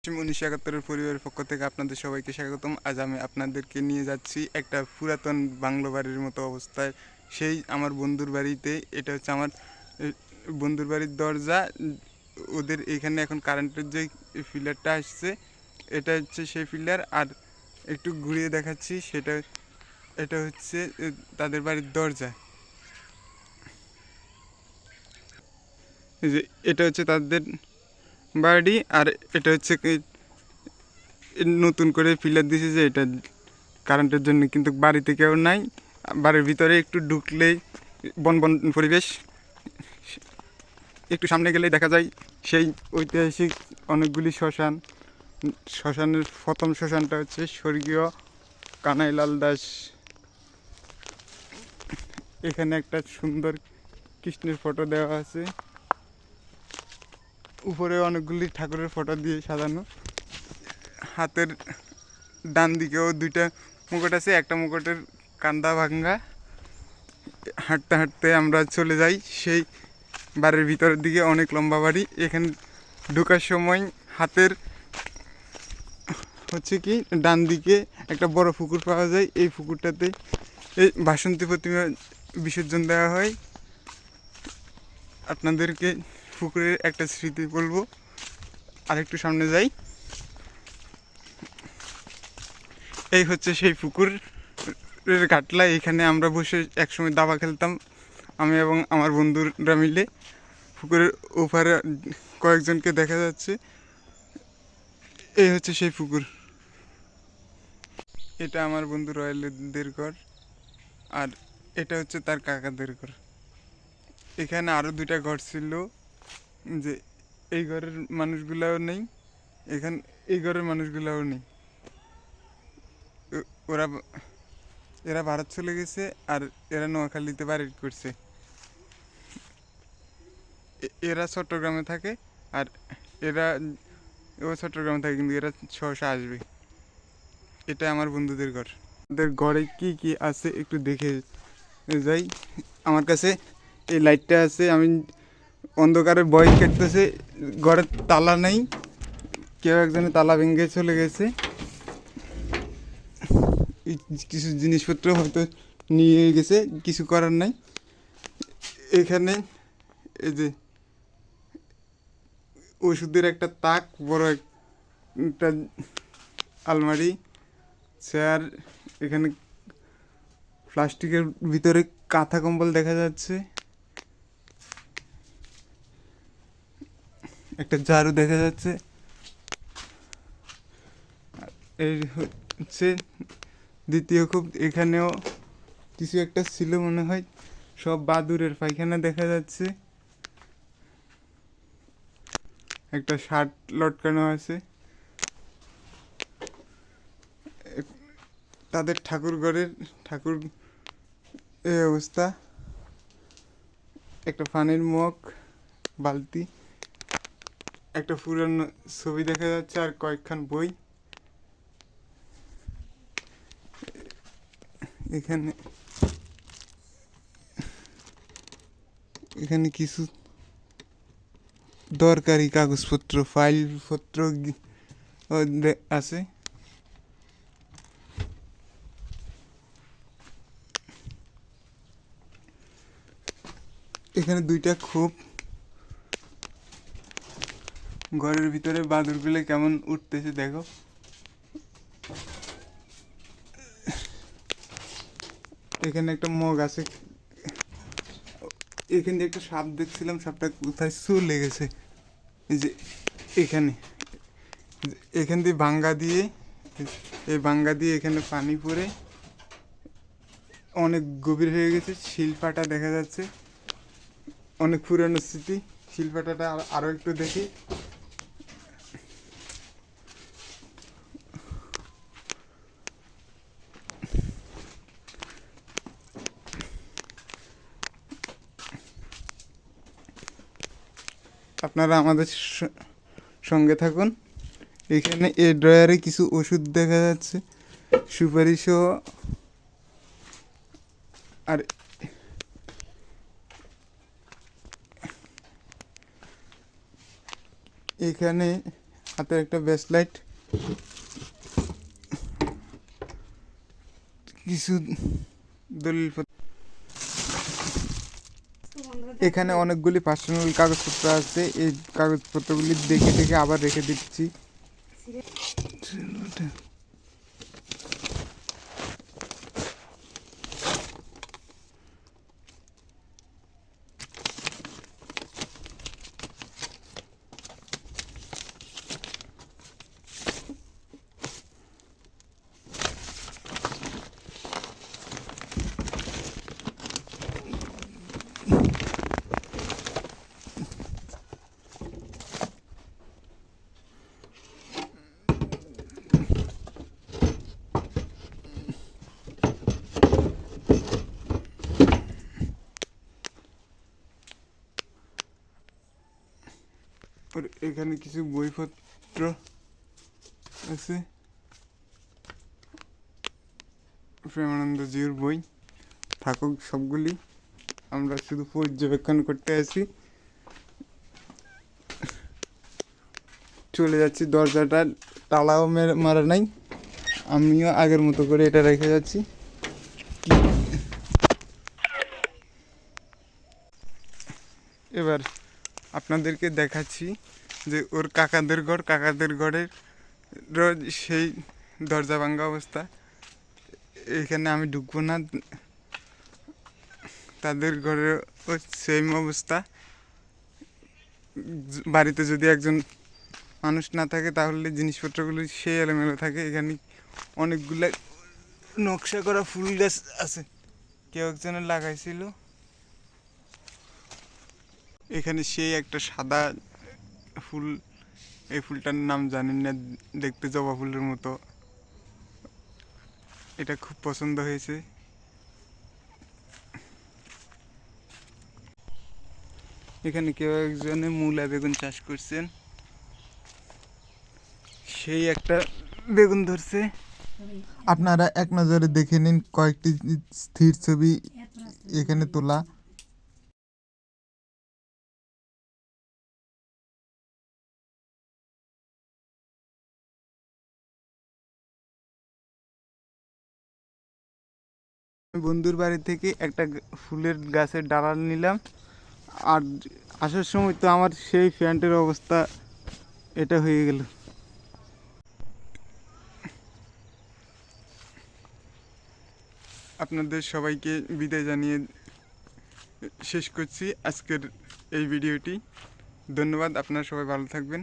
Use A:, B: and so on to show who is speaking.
A: 1971 পরিবারের পক্ষ থেকে আপনাদের সবাইকে স্বাগতম। আজ আমি আপনাদেরকে নিয়ে যাচ্ছি একটা পুরাতন বাংলো বাড়ির মতো অবস্থায়, সেই আমার বন্ধুর বাড়িতে। এটা হচ্ছে আমার বন্ধুর বাড়ির দরজা। ওদের এখানে এখন কারেন্টের যে পিলারটা আসছে, এটা হচ্ছে সেই পিলার। আর একটু ঘুরিয়ে দেখাচ্ছি, এটা হচ্ছে তাদের বাড়ির দরজা। যে এটা হচ্ছে তাদের বাড়ি, আর এটা হচ্ছে নতুন করে পিলার দিয়েছে যে এটা কারেন্টের জন্য, কিন্তু বাড়িতে কেউ নাই। বাড়ির ভিতরে একটু ঢুকলেই বন বন পরিবেশ, একটু সামনে গেলেই দেখা যায় সেই ঐতিহাসিক অনেকগুলি শ্মশান। শ্মশানের প্রথম শ্মশানটা হচ্ছে স্বর্গীয় কানাইলাল দাস। এখানে একটা সুন্দর কৃষ্ণের ফটো দেওয়া আছে, উপরে অনেকগুলি ঠাকুরের ফটো দিয়ে সাজানো। হাতের ডান দিকেও দুইটা মুকুট আছে, একটা মুকুটের কান্দা ভাঙ্গা। হাঁটতে হাঁটতে আমরা চলে যাই সেই বাড়ির ভিতরের দিকে। অনেক লম্বা বাড়ি। এখানে ঢোকার সময় হাতের হচ্ছে কি ডান দিকে একটা বড় পুকুর পাওয়া যায়। এই পুকুরটাতে এই বাসন্তী প্রতিমা বিসর্জন দেওয়া হয়। আপনাদেরকে পুকুরের একটা স্মৃতি বলবো। আরেকটু সামনে যাই, এই হচ্ছে সেই পুকুরের ঘাটলা। এখানে আমরা বসে একসময় দাবা খেলতাম, আমি এবং আমার বন্ধুরা মিলে। পুকুরের ওপারে কয়েকজনকে দেখা যাচ্ছে। এই হচ্ছে সেই পুকুর। এটা আমার বন্ধু রয়েলদের ঘর, আর এটা হচ্ছে তার কাকাদের ঘর। এখানে আরও দুইটা ঘর ছিল, যে এই ঘরের মানুষগুলাও নেই, এখানে এই ঘরের মানুষগুলাও নেই। ওরা এরা ভারত চলে গেছে, আর এরা নোয়াখালীতে বাড়ি করছে। এরা চট্টগ্রামে থাকে, আর এরা চট্টগ্রামে থাকে, কিন্তু এরা সহসা আসবে। এটা আমার বন্ধুদের ঘর। ওদের ঘরে কি কি আছে একটু দেখে যাই। আমার কাছে এই লাইটটা আছে, আমি অন্ধকারে ভয় কাটতেছে। ঘরের তালা নেই, কেউ একজনে তালা ভেঙে চলে গেছে। কিছু জিনিসপত্র হয়তো নিয়ে গেছে, কিছু করার নাই। এখানে এই যে ওষুধের একটা তাক, বড় একটা আলমারি, চেয়ার। এখানে প্লাস্টিকের ভিতরে কাঁথা কম্বল দেখা যাচ্ছে। একটা ঝাড়ু দেখা যাচ্ছে। এই হচ্ছে দ্বিতীয় খুব। এখানেও কিছু একটা ছিল মনে হয়, সব বাদুরের পায়খানা দেখা যাচ্ছে। একটা শার্ট লটকানো আছে। তাদের ঠাকুর ঘরের ঠাকুর এই অবস্থা। একটা পানির মগ, বালতি, একটা পুরানো ছবি দেখা যাচ্ছে, আর কয়েকখান বই। এখানে এখানে কিছু দরকারি কাগজপত্র, ফাইলপত্র আছে। এখানে দুইটা খোপ। ঘরের ভিতরে বাদুরগুলো কেমন উঠতেছে দেখো। এখানে একটা মগ আছে। এখানে একটা সাপ দেখছিলাম, সাপটা কোথায় চলে গেছে। এই যে এখানে, এখান দিয়ে ভাঙ্গা দিয়ে, এই ভাঙ্গা দিয়ে এখানে পানি পড়ে অনেক গভীর হয়ে গেছে। শিলপাটা দেখা যাচ্ছে, অনেক পুরানো স্মৃতি। শিলপাটাটা আরও একটু দেখি। আপনারা আমাদের সঙ্গে থাকুন। এখানে এই ড্রয়ারে কিছু ওষুধ দেখা যাচ্ছে, সুপারি সহ। আর এখানে হাতের একটা ব্রেসলাইট, কিছু দলিলপত্র। এখানে অনেকগুলি পার্সোনাল কাগজপত্র আছে, এই কাগজপত্রগুলি দেখে দেখে আবার রেখে দিচ্ছি। আর এখানে কিছু বইপত্র আছে, প্রেমানন্দ জিউর বই। থাকুক সবগুলি, আমরা শুধু পর্যবেক্ষণ করতে আসি। চলে যাচ্ছি, দরজাটা তালাও মারা নাই, আমিও আগের মতো করে এটা রেখে যাচ্ছি। এবার আপনাদেরকে দেখাচ্ছি যে ওর কাকাদের ঘরের সেই দরজা ভাঙ্গা অবস্থা। এখানে আমি ঢুকবো না, তাদের ঘরেও সেম অবস্থা। বাড়িতে যদি একজন মানুষ না থাকে তাহলে জিনিসপত্রগুলো সেই এলোমেলো থাকে। এখানে অনেকগুলো নকশা করা ফুল গাছ আছে, কেউ একজনের লাগাইছিল। এখানে সেই একটা সাদা ফুল, এই ফুলটার নাম জানি না, দেখতে জবা ফুলের মতো। এটা খুব পছন্দ হয়েছে। এখানে কেউ একজনে মূলা বেগুন চাষ করছেন, সেই একটা বেগুন ধরছে। আপনারা এক নজরে দেখে নিন কয়েকটি স্থির ছবি এখানে তোলা। বন্ধুর বাড়ি থেকে একটা ফুলের গাছের ডালা নিলাম, আর আসার সময় তো আমার সেই প্যান্টের অবস্থা এটা হয়ে গেল। আপনাদের সবাইকে বিদায় জানিয়ে শেষ করছি আজকের এই ভিডিওটি। ধন্যবাদ, আপনারা সবাই ভালো থাকবেন।